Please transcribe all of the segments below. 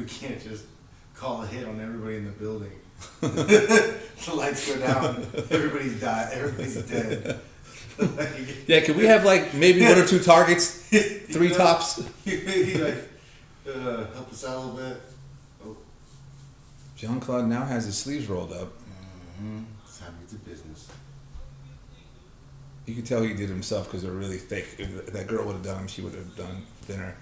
We can't just call a hit on everybody in the building. The lights go down. Everybody's died. Everybody's dead. Yeah, could we have like maybe one or two targets, three tops? Help us out a little bit. Oh. Jean-Claude now has his sleeves rolled up. Mm-hmm. It's time to do business. You can tell he did it himself because they're really thick. If that girl would have done them, she would have done thinner.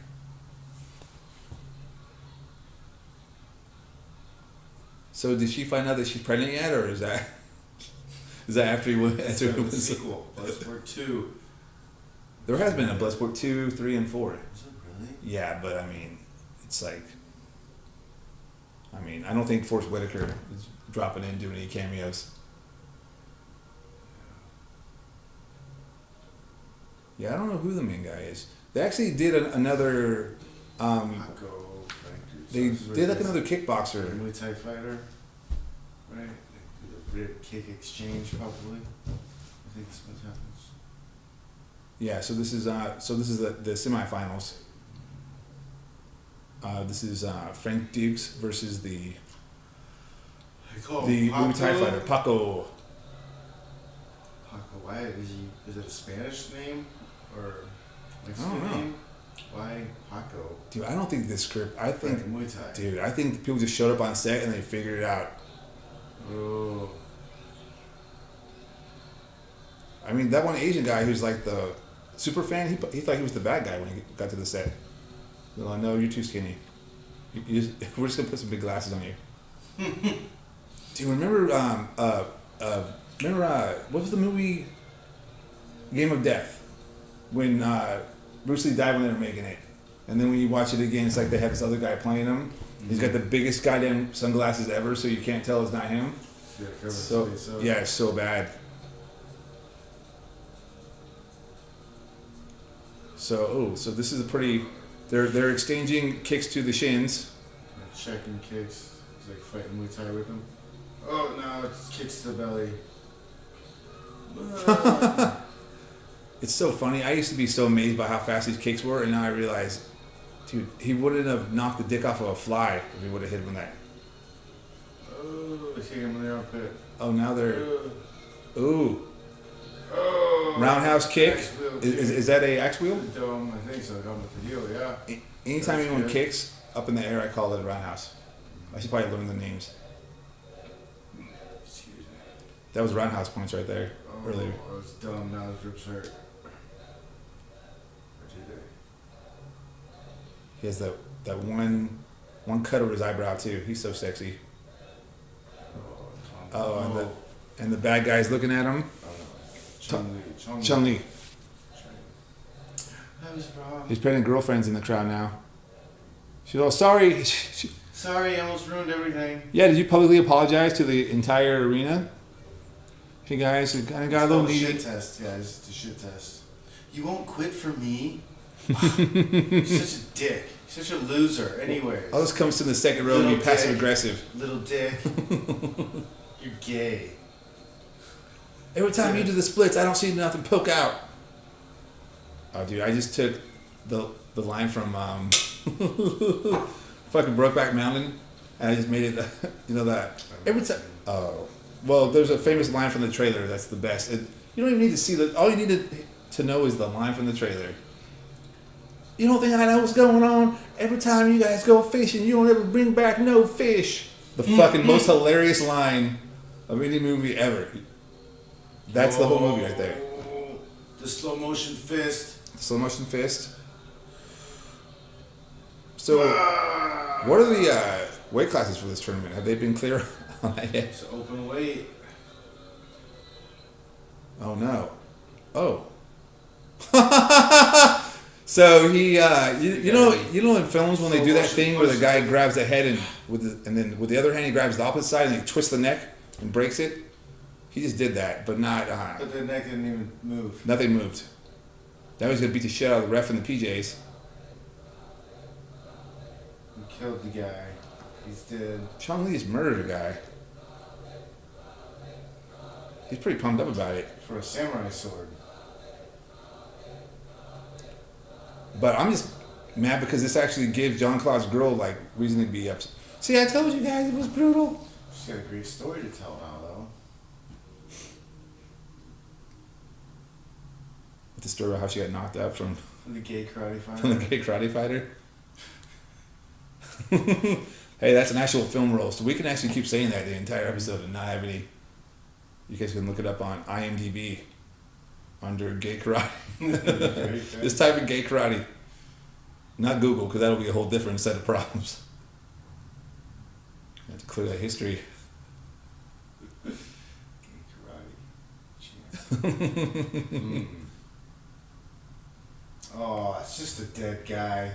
So did she find out that she's pregnant yet, or is that after he went? It's a sequel, Bloodsport 2. There has been a Bloodsport 2, 3, and 4. Is it really? Yeah, but I mean, it's like, I don't think Forrest Whitaker is dropping in doing any cameos. Yeah, I don't know who the main guy is. They actually did another. They did like another kickboxer. Muay Thai fighter, right? The rib kick exchange, probably. I think that's what happens. Yeah, so this is the semifinals. This is Frank Dukes versus the Muay Thai fighter Paco. Paco, why is it a Spanish name or Mexican name? Why Paco? Dude, I don't think this script. I think Muay Thai. Dude, I think people just showed up on set and they figured it out. Oh. I mean, that one Asian guy who's like the super fan, he thought he was the bad guy when he got to the set. They're like, no, you're too skinny. We're just gonna put some big glasses on you. Do you remember? What was the movie Game of Death when Bruce Lee died when they were making it, and then when you watch it again, it's like they have this other guy playing him. Mm-hmm. He's got the biggest goddamn sunglasses ever, so you can't tell it's not him. Yeah, it's so bad. So this is a pretty. They're exchanging kicks to the shins. Checking kicks. He's like fighting Muay Thai with him. Oh no, it's kicks to the belly. It's so funny. I used to be so amazed by how fast these kicks were, and now I realize, dude, he wouldn't have knocked the dick off of a fly if he would have hit him with that. Oh, they hit him in the armpit. Oh, now they're. Ooh. Oh, roundhouse kick. Is that a axe wheel? Dome, I think so. Dome with the heel, yeah. Anytime anyone kicks up in the air, I call it a roundhouse. I should probably learn the names. Excuse me. That was roundhouse points right there earlier. I was dumb. Now his ribs hurt. He has that one cut over his eyebrow too. He's so sexy. Oh, and the bad guy's looking at him. Chun Li. His pregnant girlfriend's in the crowd now. She's all sorry. Sorry, I almost ruined everything. Yeah, did you publicly apologize to the entire arena? Hey guys, it kind of got a little needy. Shit test, guys. It's a shit test. You won't quit for me? You're such a dick. You're such a loser. Anyways. All this comes to the second row and be passive aggressive. Little dick. You're gay. Every time you do the splits, I don't see nothing poke out. Oh, dude, I just took the line from fucking Brokeback Mountain, and I just made it. That every time. Oh, well, there's a famous line from the trailer that's the best. You don't even need to see the. All you need to know is the line from the trailer. You don't think I know what's going on? Every time you guys go fishing, you don't ever bring back no fish. The fucking most hilarious line of any movie ever. That's the whole movie right there. The slow motion fist. Slow motion fist. So, what are the weight classes for this tournament? Have they been clear on that yet? It's open weight. Oh no. Oh. So he, you know in films when they do that thing where the guy grabs the head and then with the other hand he grabs the opposite side and he twists the neck and breaks it. He just did that, but not. But the neck didn't even move. Nothing moved. Now he's gonna beat the shit out of the ref in the PJs. He killed the guy. He's dead. Chun Li just murdered a guy. He's pretty pumped up about it. For a samurai sword. But I'm just mad because this actually gives John Claude's girl like reason to be upset. See, I told you guys it was brutal. She's got a great story to tell now, though. The story about how she got knocked up from The gay karate fighter. from the gay karate fighter. Hey, that's an actual film role, so we can actually keep saying that the entire episode and not have any. You guys can look it up on IMDb under gay karate. Just type in gay karate. Not Google, because that'll be a whole different set of problems. You have to clear that history. Gay karate. Oh, it's just a dead guy.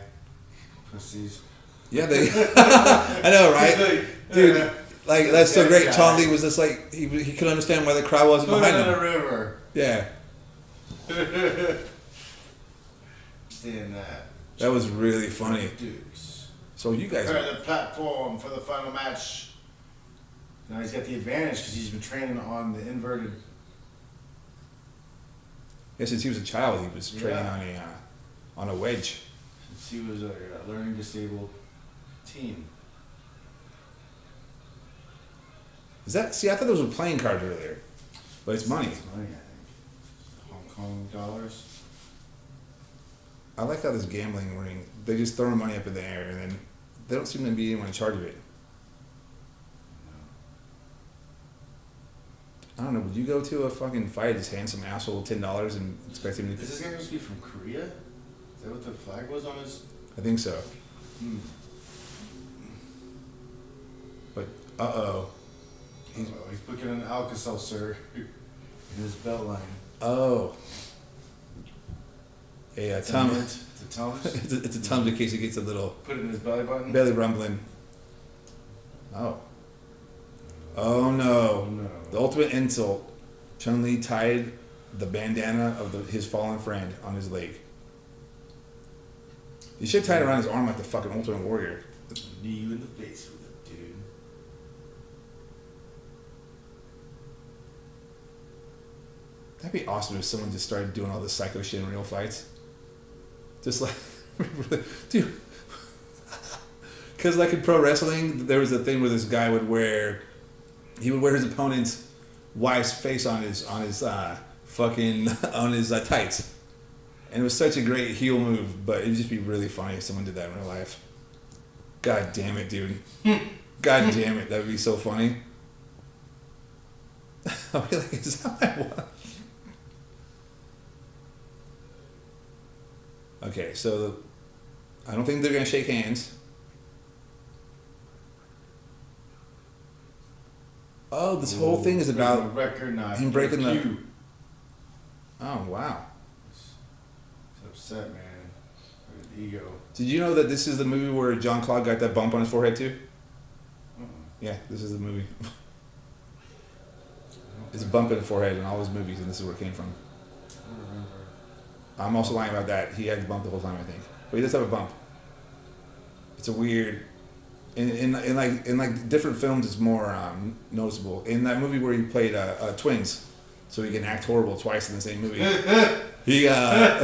Pussies. Yeah, they. I know, right, dude? Like that's so great. Chong Li was just like he could understand why the crowd wasn't behind him. Put it in a river. Yeah. Stand that. That was really funny. Dukes. So you guys. Prepare the platform for the final match. Now he's got the advantage because he's been training on the inverted. Yeah, since he was a child, he was training on a wedge. Since he was a learning disabled teen. Is that? See, I thought those were playing cards earlier, but it's money. It's money, I think. Hong Kong dollars. I like how this gambling ring. They just throw money up in the air, and then they don't seem to be anyone in charge of it. I don't know. Would you go to a fucking fight, just hand some asshole $10 and expect him to? Is this guy supposed to be from Korea? Is that what the flag was on his? I think so. But He's booking an Alka-Seltzer in his belt line. Oh. A Tum. It's a Tums. It's a Tums in case he gets a little Put it in his belly button. belly rumbling. Oh. Oh no. No. The ultimate insult. Chun-Li tied the bandana of his fallen friend on his leg. You should tie it around his arm like the fucking Ultimate Warrior. Knee you in the face with it, dude. That'd be awesome if someone just started doing all this psycho shit in real fights. Just like, dude. Because like in pro wrestling, there was a thing where this guy would wear his opponent's wife's face on his tights. And it was such a great heel move, but it'd just be really funny if someone did that in real life. God damn it, dude. God damn it, that would be so funny. I'll be like, is that my wife? Okay, so I don't think they're gonna shake hands. Oh, this whole thing is about record, not him breaking the. you. Oh wow! He's upset, man. With ego. Did you know that this is the movie where John Claude got that bump on his forehead too? Yeah, this is the movie. It's a bump in the forehead in all his movies, and this is where it came from. I don't remember. I'm also lying about that. He had the bump the whole time, I think, but he does have a bump. It's a weird. In like different films, it's more noticeable. In that movie where he played twins, so he can act horrible twice in the same movie. He I'm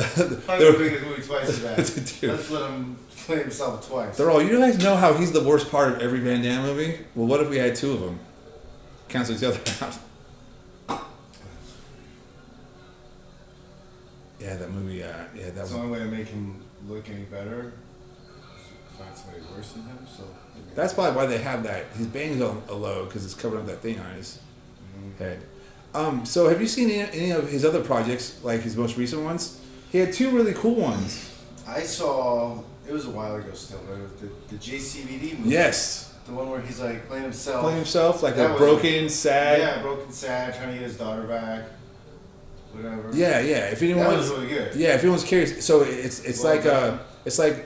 doing this movie twice as bad. Let's let him play himself twice. They're all. You guys know how he's the worst part of every Van Damme movie. Well, what if we had two of them? Cancel each other out. Yeah, that movie. Yeah, that That's was. the only way to make him look any better. Find somebody worse than him. So That's probably why they have that. His bang's on a low because it's covering up that thing on his head. So have you seen any of his other projects, like his most recent ones? He had two really cool ones. I saw. It was a while ago still, but it was the JCVD movie. Yes. The one where he's like playing himself. Playing himself like That a was broken, sad. Yeah, broken, sad, trying to get his daughter back. Whatever. Yeah, yeah. If anyone's That was really good. Yeah, if anyone's curious, so it's Well like done. it's like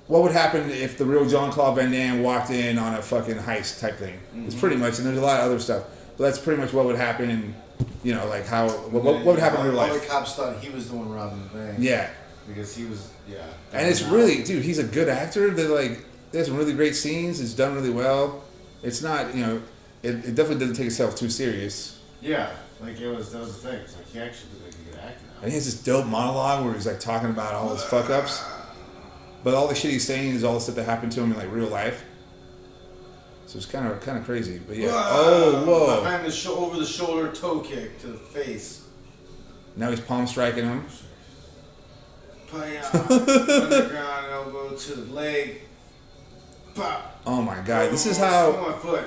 what would happen if the real Jean-Claude Van Damme walked in on a fucking heist type thing. It's pretty much, and there's a lot of other stuff, but that's pretty much what would happen. You know, like how what would happen in real All the life. cops thought he was the one robbing the bank. Yeah, Because he was, and it's really, dude, he's a good actor. They're like, there's some really great scenes. It's done really well. It's not, you know, it definitely doesn't take itself too serious. Yeah, like that was the thing. It's like he actually did like a good actor now. And he has this dope monologue where he's like talking about all his fuck ups. but all the shit he's saying is all the stuff that happened to him in like real life. So it's kind of crazy, but yeah. Whoa! Behind the over the shoulder toe kick to the face. Now he's palm striking him. Underground elbow to the leg. Pop. Oh my god! This is how. On my foot.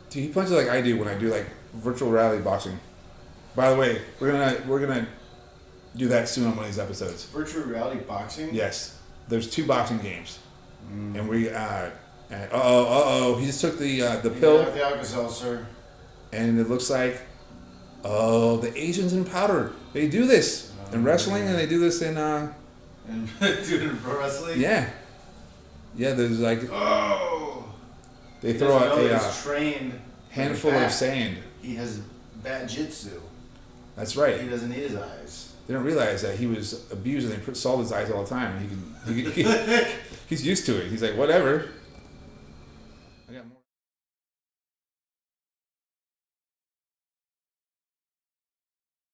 Dude, he punches like I do when I do like virtual reality boxing. By the way, we're gonna do that soon on one of these episodes. Virtual reality boxing. Yes, there's 2 boxing games, and we. He just took the pill. The Alka-Seltzer. And it looks like, the Asians in powder. They do this in wrestling, and they do this in. And doing pro wrestling. Yeah. Yeah, there's like. They throw a trained handful of sand. He has bad jitsu. That's right. He doesn't need his eyes. They don't realize that he was abused, and they put salt in his eyes all the time. He's used to it. He's like, whatever. I got more.